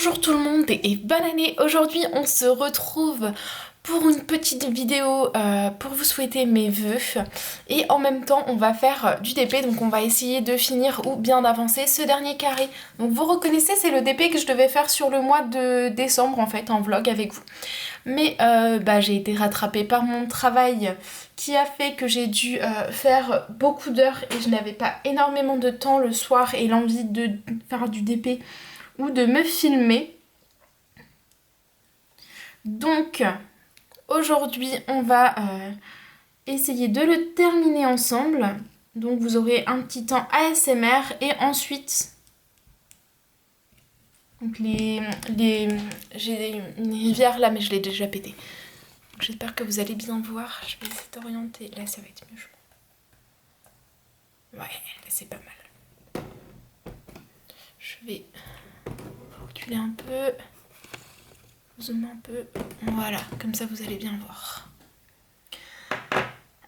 Bonjour tout le monde et bonne année. Aujourd'hui on se retrouve pour une petite vidéo pour vous souhaiter mes vœux et en même temps on va faire du DP, donc on va essayer de finir ou bien d'avancer ce dernier carré. Donc vous reconnaissez, c'est le DP que je devais faire sur le mois de décembre en fait en vlog avec vous. Mais j'ai été rattrapée par mon travail qui a fait que j'ai dû faire beaucoup d'heures et je n'avais pas énormément de temps le soir et l'envie de faire du DP ou de me filmer. Donc aujourd'hui on va essayer de le terminer ensemble. Donc vous aurez un petit temps ASMR et ensuite donc j'ai une rivière là mais je l'ai déjà pété. Donc j'espère que vous allez bien voir. Je vais essayer d'orienter. Là ça va être mieux je pense. Ouais, là c'est pas mal. Je vais reculer un peu. Zoom un peu. Voilà, comme ça vous allez bien voir.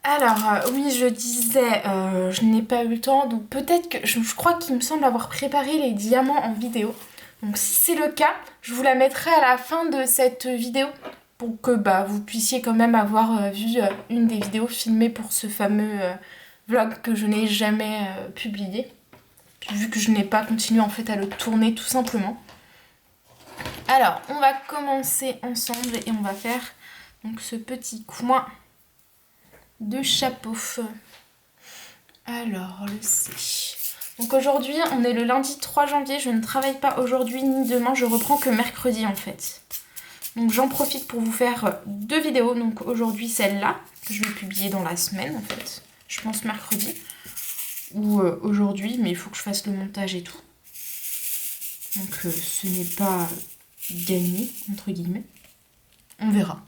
Alors, oui, je disais, je n'ai pas eu le temps, donc peut-être que... Je crois qu'il me semble avoir préparé les diamants en vidéo. Donc si c'est le cas, je vous la mettrai à la fin de cette vidéo pour que vous puissiez quand même avoir vu une des vidéos filmées pour ce fameux vlog que je n'ai jamais publié. Vu que je n'ai pas continué en fait à le tourner tout simplement. Alors, on va commencer ensemble et on va faire donc ce petit coin de chapeau. Alors, le C. Donc aujourd'hui, on est le lundi 3 janvier. Je ne travaille pas aujourd'hui ni demain. Je reprends que mercredi en fait. Donc j'en profite pour vous faire deux vidéos. Donc aujourd'hui, celle-là, que je vais publier dans la semaine en fait. Je pense mercredi. Ou aujourd'hui, mais il faut que je fasse le montage et tout. Donc ce n'est pas gagné, entre guillemets. On verra.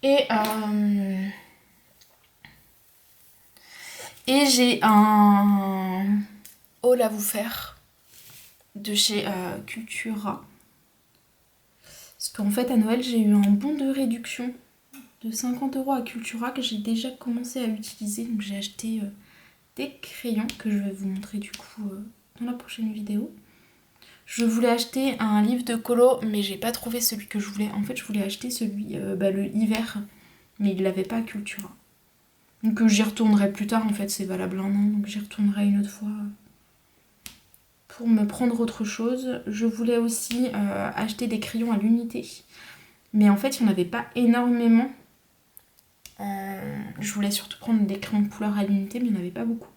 Et j'ai un haul à vous faire de chez Cultura. Parce qu'en fait, à Noël, j'ai eu un bon de réduction de 50 € à Cultura que j'ai déjà commencé à utiliser. Donc j'ai acheté des crayons que je vais vous montrer du coup dans la prochaine vidéo. Je voulais acheter un livre de colo, mais j'ai pas trouvé celui que je voulais. En fait, je voulais acheter celui, le hiver, mais il l'avait pas à Cultura. Donc j'y retournerai plus tard, en fait, c'est valable un an, donc j'y retournerai une autre fois pour me prendre autre chose. Je voulais aussi acheter des crayons à l'unité, mais en fait, il n'y en avait pas énormément. Je voulais surtout prendre des crayons de couleur à l'unité, mais il n'y en avait pas beaucoup.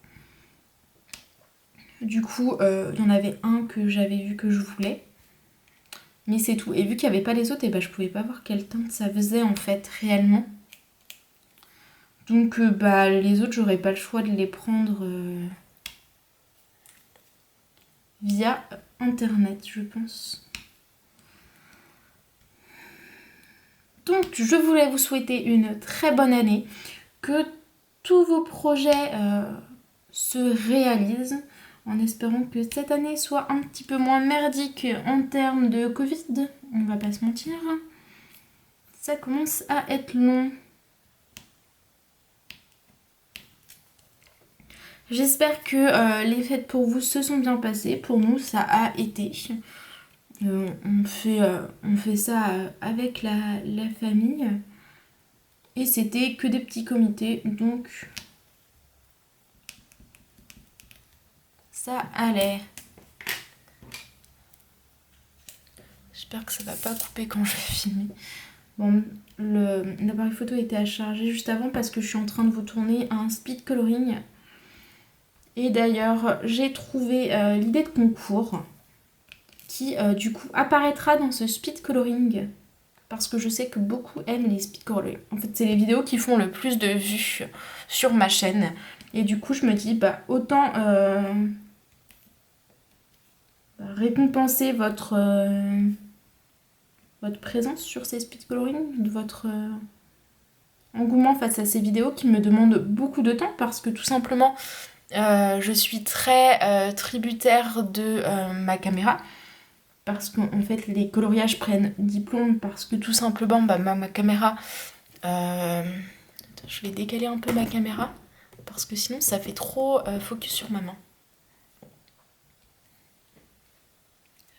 Du coup, il y en avait un que j'avais vu que je voulais. Mais c'est tout. Et vu qu'il n'y avait pas les autres, je pouvais pas voir quelle teinte ça faisait en fait réellement. Donc les autres, j'aurais pas le choix de les prendre via internet, je pense. Donc je voulais vous souhaiter une très bonne année. Que tous vos projets se réalisent. En espérant que cette année soit un petit peu moins merdique en termes de Covid. On va pas se mentir. Ça commence à être long. J'espère que les fêtes pour vous se sont bien passées. Pour nous, ça a été. On fait ça avec la famille. Et c'était que des petits comités. Donc, ça allait. J'espère que ça va pas couper quand je vais filmer. Bon, l'appareil photo était à charger juste avant parce que je suis en train de vous tourner un speed coloring. Et d'ailleurs, j'ai trouvé l'idée de concours qui du coup apparaîtra dans ce speed coloring parce que je sais que beaucoup aiment les speed coloring. En fait, c'est les vidéos qui font le plus de vues sur ma chaîne. Et du coup, je me dis, autant récompenser votre présence sur ces speed coloring, votre engouement face à ces vidéos qui me demandent beaucoup de temps parce que tout simplement je suis très tributaire de ma caméra parce qu'en fait les coloriages prennent 10 plombes parce que tout simplement ma caméra je vais décaler un peu ma caméra parce que sinon ça fait trop focus sur ma main.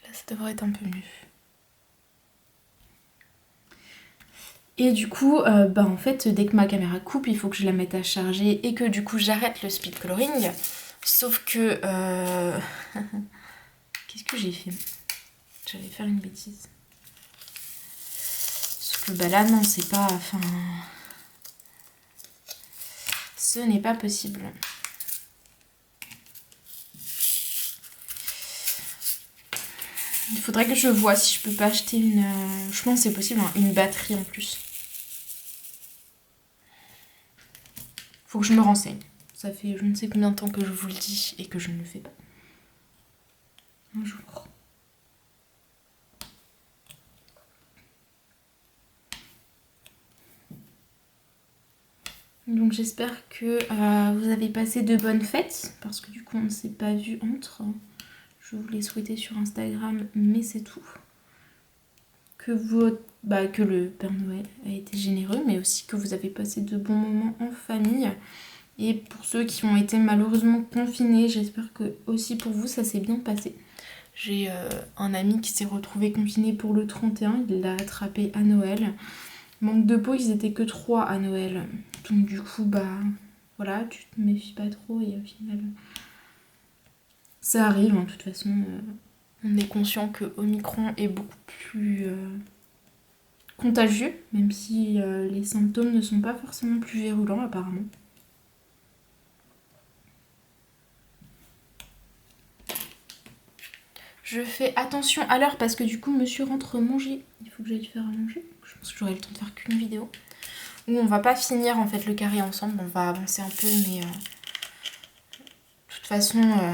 Là ça devrait être un peu mieux. Et du coup, en fait, dès que ma caméra coupe, il faut que je la mette à charger et que du coup j'arrête le speed coloring. Sauf que... Qu'est-ce que j'ai fait? J'allais faire une bêtise. Sauf que là, non, c'est pas... Enfin... Ce n'est pas possible. Il faudrait que je vois si je peux pas acheter une... Je pense que c'est possible, hein, une batterie en plus. Faut que je me renseigne. Ça fait je ne sais combien de temps que je vous le dis et que je ne le fais pas. Un jour. Donc j'espère que vous avez passé de bonnes fêtes, parce que du coup on ne s'est pas vu entre. Je vous l'ai souhaité sur Instagram, mais c'est tout. Que que le Père Noël a été généreux, mais aussi que vous avez passé de bons moments en famille. Et pour ceux qui ont été malheureusement confinés, j'espère que aussi pour vous ça s'est bien passé. J'ai un ami qui s'est retrouvé confiné pour le 31, il l'a attrapé à Noël. Manque de peau, ils étaient que 3 à Noël. Donc du coup, voilà, tu te méfies pas trop et au final, ça arrive, hein, de toute façon. On est conscient que Omicron est beaucoup plus contagieux, même si les symptômes ne sont pas forcément plus virulents apparemment. Je fais attention à l'heure parce que du coup monsieur rentre manger. Il faut que j'aille faire à manger. Je pense que j'aurai le temps de faire qu'une vidéo. Où on va pas finir en fait le carré ensemble, on va avancer un peu, mais de toute façon on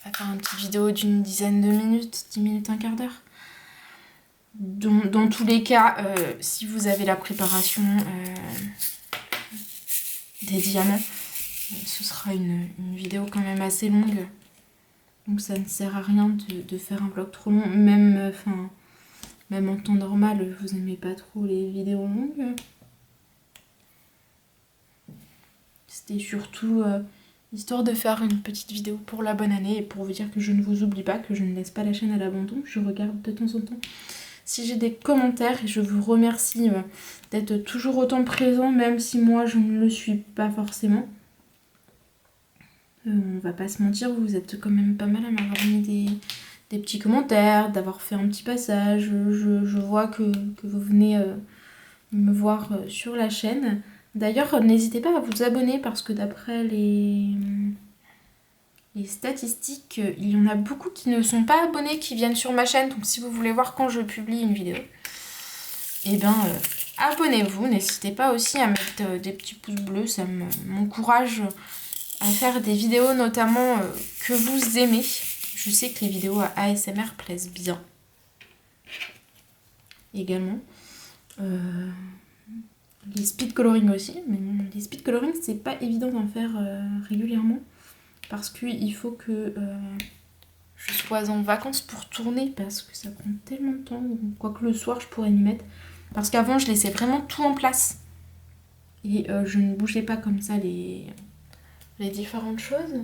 va faire une petite vidéo d'une dizaine de minutes, 10 minutes, un quart d'heure. Dans tous les cas, si vous avez la préparation des diamants, ce sera une vidéo quand même assez longue. Donc ça ne sert à rien de faire un vlog trop long, même en temps normal, vous aimez pas trop les vidéos longues. C'était surtout histoire de faire une petite vidéo pour la bonne année et pour vous dire que je ne vous oublie pas, que je ne laisse pas la chaîne à l'abandon. Je regarde de temps en temps si j'ai des commentaires et je vous remercie d'être toujours autant présent, même si moi je ne le suis pas forcément. On va pas se mentir, vous êtes quand même pas mal à m'avoir mis des petits commentaires, d'avoir fait un petit passage. Je vois que vous venez me voir sur la chaîne. D'ailleurs, n'hésitez pas à vous abonner parce que d'après les statistiques, il y en a beaucoup qui ne sont pas abonnés, qui viennent sur ma chaîne. Donc si vous voulez voir quand je publie une vidéo, abonnez-vous. N'hésitez pas aussi à mettre des petits pouces bleus, ça m'encourage à faire des vidéos notamment que vous aimez. Je sais que les vidéos à ASMR plaisent bien. Également. Les speed coloring aussi. Mais bon, les speed coloring, c'est pas évident d'en faire régulièrement. Parce qu'il faut que je sois en vacances pour tourner. Parce que ça prend tellement de temps. Quoique le soir, je pourrais m'y mettre. Parce qu'avant, je laissais vraiment tout en place. Et je ne bougeais pas comme ça les différentes choses.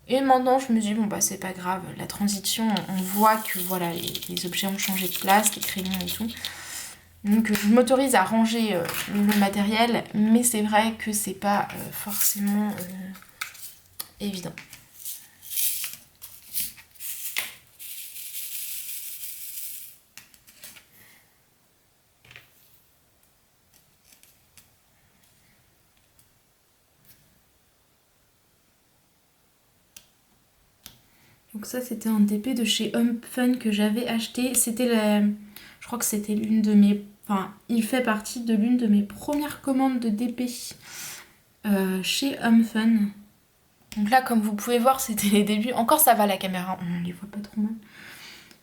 Et maintenant je me dis c'est pas grave, la transition, on voit que voilà, les objets ont changé de place, les crayons et tout. Donc je m'autorise à ranger le matériel, mais c'est vrai que c'est pas forcément évident. Donc ça c'était un DP de chez Home Fun que j'avais acheté. Je crois que c'était l'une de mes... Enfin, il fait partie de l'une de mes premières commandes de DP chez Home Fun. Donc là, comme vous pouvez voir, c'était les débuts. Encore ça va la caméra, on les voit pas trop mal.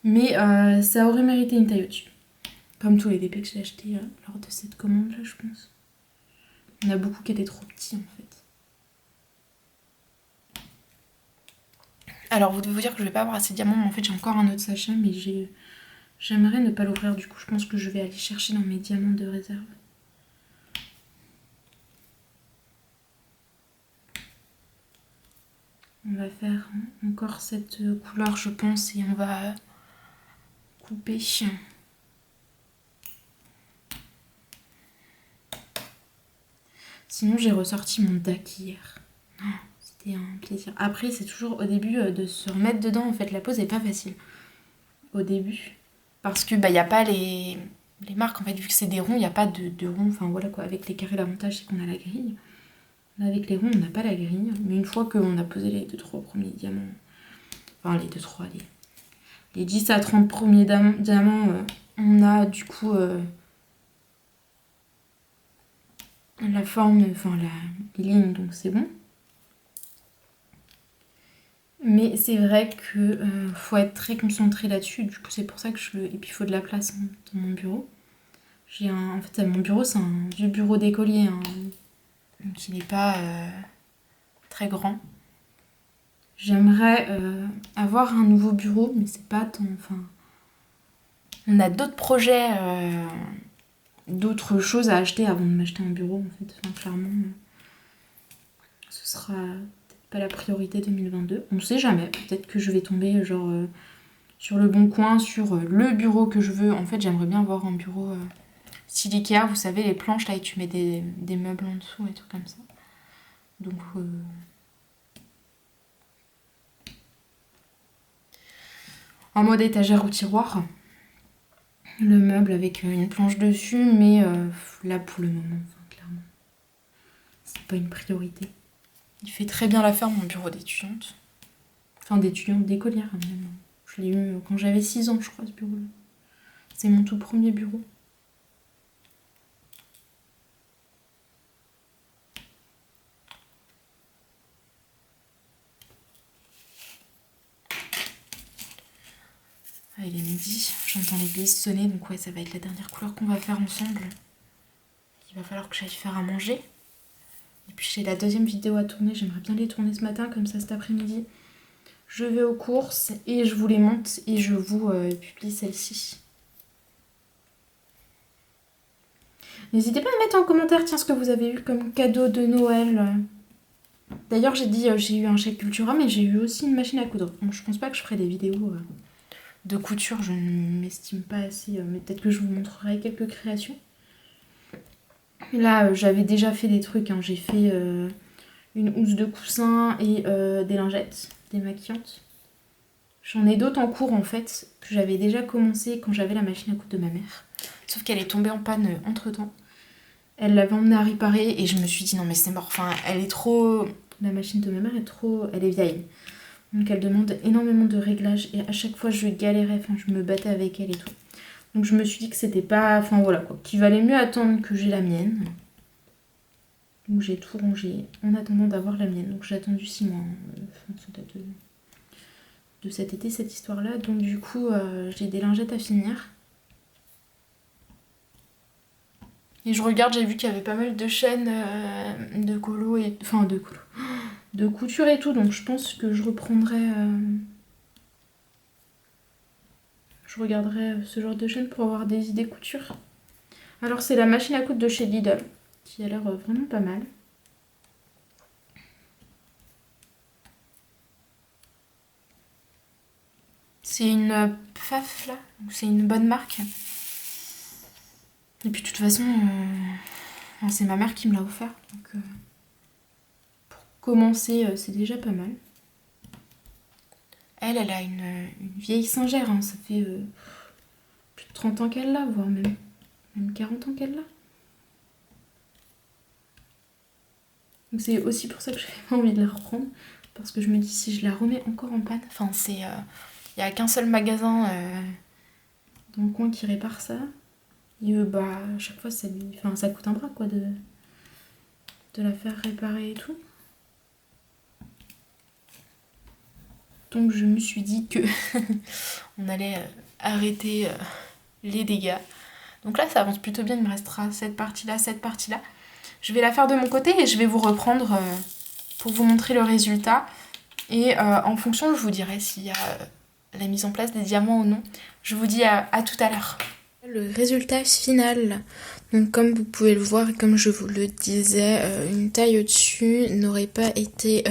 Mais ça aurait mérité une taille au-dessus. Comme tous les DP que j'ai achetés lors de cette commande là, je pense. Il y en a beaucoup qui étaient trop petits en fait. Alors vous devez vous dire que je vais pas avoir assez de diamants, mais en fait j'ai encore un autre sachet, mais j'aimerais ne pas l'ouvrir, du coup je pense que je vais aller chercher dans mes diamants de réserve. On va faire encore cette couleur je pense et on va couper. Sinon j'ai ressorti mon DAC hier. C'était un plaisir. Après c'est toujours au début de se remettre dedans en fait. La pose est pas facile au début. Parce que bah y a pas les marques en fait. Vu que c'est des ronds, il n'y a pas de ronds. Enfin voilà quoi. Avec les carrés l'avantage c'est qu'on a la grille. Là, avec les ronds on n'a pas la grille. Mais une fois qu'on a posé les 2-3 premiers diamants. Enfin les 2-3 les 10 à 30 premiers diamants. On a du coup... la forme, enfin les lignes, donc c'est bon. Mais c'est vrai que faut être très concentré là-dessus. Du coup, c'est pour ça que et puis il faut de la place dans mon bureau. En fait, mon bureau, c'est un vieux bureau d'écolier. Hein. Donc, il n'est pas très grand. J'aimerais avoir un nouveau bureau, mais c'est pas tant... Enfin, on a d'autres projets, d'autres choses à acheter avant de m'acheter un bureau, en fait. Enfin, clairement, ce sera... pas la priorité 2022. On ne sait jamais. Peut-être que je vais tomber genre sur le bon coin, sur le bureau que je veux. En fait, j'aimerais bien avoir un bureau style Ikea. Vous savez, les planches là et tu mets des meubles en dessous et tout comme ça. Donc en mode étagère ou tiroir. Le meuble avec une planche dessus, mais là pour le moment, enfin, clairement, c'est pas une priorité. Il fait très bien l'affaire mon bureau d'étudiante. Enfin d'étudiante, d'écolière même. Je l'ai eu quand j'avais 6 ans je crois ce bureau-là. C'est mon tout premier bureau. Ah, il est midi, j'entends l'église sonner, donc ouais ça va être la dernière couleur qu'on va faire ensemble. Il va falloir que j'aille faire à manger. Et puis j'ai la deuxième vidéo à tourner, j'aimerais bien les tourner ce matin, comme ça cet après-midi. Je vais aux courses et je vous les monte et je vous publie celle-ci. N'hésitez pas à mettre en commentaire tiens, ce que vous avez eu comme cadeau de Noël. D'ailleurs j'ai dit j'ai eu un chèque Cultura mais j'ai eu aussi une machine à coudre. Donc je pense pas que je ferai des vidéos de couture, je ne m'estime pas assez, mais peut-être que je vous montrerai quelques créations. Là j'avais déjà fait des trucs, hein. J'ai fait une housse de coussin et des lingettes démaquillantes. J'en ai d'autres en cours en fait, que j'avais déjà commencé quand j'avais la machine à coudre de ma mère. Sauf qu'elle est tombée en panne entre temps. Elle l'avait emmenée à réparer et je me suis dit non mais c'est mort, enfin elle est trop... La machine de ma mère est trop... Elle est vieille. Donc elle demande énormément de réglages et à chaque fois je galérais, enfin je me battais avec elle et tout. Donc je me suis dit que c'était pas... Enfin voilà quoi, qu'il valait mieux attendre que j'ai la mienne. Donc j'ai tout rangé en attendant d'avoir la mienne. Donc j'ai attendu 6 mois, de cet été cette histoire là. Donc du coup j'ai des lingettes à finir. Et je regarde, j'ai vu qu'il y avait pas mal de chaînes de colo et... Enfin de colo... de couture et tout, donc je pense que je reprendrai... Je regarderai ce genre de chaîne pour avoir des idées couture. Alors c'est la machine à coudre de chez Lidl, qui a l'air vraiment pas mal. C'est une Pfaff là, c'est une bonne marque. Et puis de toute façon, c'est ma mère qui me l'a offert, donc pour commencer c'est déjà pas mal. Elle a une vieille singère, hein. Ça fait plus de 30 ans qu'elle l'a, voire même 40 ans qu'elle l'a. Donc c'est aussi pour ça que j'avais pas envie de la reprendre, parce que je me dis si je la remets encore en panne, enfin c'est... Il n'y a qu'un seul magasin dans le coin qui répare ça. Et bah à chaque fois ça coûte un bras quoi de la faire réparer et tout. Donc je me suis dit que on allait arrêter les dégâts. Donc là ça avance plutôt bien, il me restera cette partie-là, cette partie-là. Je vais la faire de mon côté et je vais vous reprendre pour vous montrer le résultat. Et en fonction je vous dirai s'il y a la mise en place des diamants ou non. Je vous dis à tout à l'heure. Le résultat final, donc comme vous pouvez le voir et comme je vous le disais, une taille au-dessus n'aurait pas été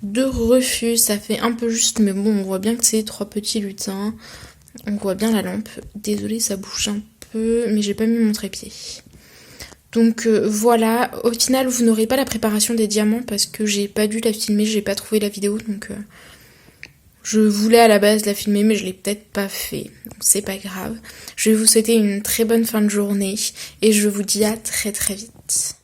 de refus. Ça fait un peu juste mais bon on voit bien que c'est 3 petits lutins. On voit bien la lampe. Désolée, ça bouge un peu, mais j'ai pas mis mon trépied. Donc voilà, au final vous n'aurez pas la préparation des diamants parce que j'ai pas dû la filmer, j'ai pas trouvé la vidéo, donc je voulais à la base la filmer mais je l'ai peut-être pas fait, donc c'est pas grave. Je vais vous souhaiter une très bonne fin de journée et je vous dis à très très vite.